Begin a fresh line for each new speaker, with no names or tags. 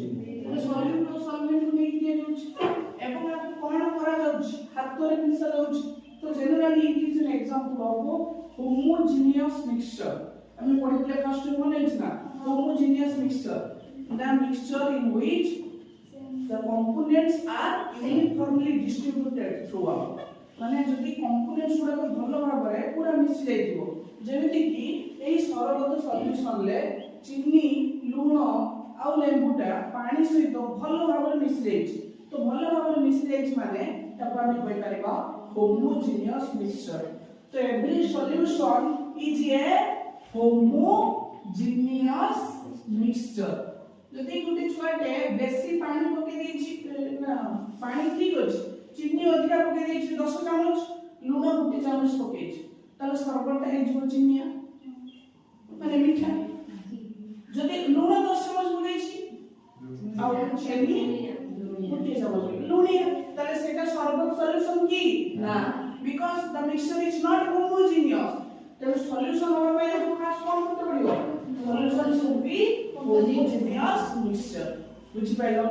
तो सॉल्यूट और सॉल्वेंट को नहीं दिया जाउछ एवं आप कोन करा जाउछ हाथ रे मिसा जाउछ तो generally it is an example of homogeneous mixture हमें पढ़िले फर्स्ट वन है ना homogeneous mixture the mixture in which the components are uniformly distributed throughout माने जदि कंपोनेंट्स गुडा को भलो भाबरे पूरा मिस जाइतिबो जेमिति कि एई सरगत सॉल्यूशन ले चीनी लूण आ लेंबुटा पानी सहित भलो भाबरे मिस जाइछि तो भलो भाबरे मिस जाइछि माने तब हम कहि परिबा homogeneous mixture तो every solution is a homogeneous mixture जदि गुटे छुआटे बेसी पानी पके देछि ना पानी ठीक अछि चीनी अधिका पके देछि 10 चामच लूण गुटे चामच पकेछि ताले सरबटा हे जो चीनिया माने मीठा जदि लूण 10 चामच पकेछि आ चीनी गुटे चामच लूणिया ताले सेटा सरबत सॉल्यूशन की ना because the mixture is not homogeneous the solution होबा पय हमको खास कोन करते पड़िबो solution should be homogeneous mixture बुझि पाइलो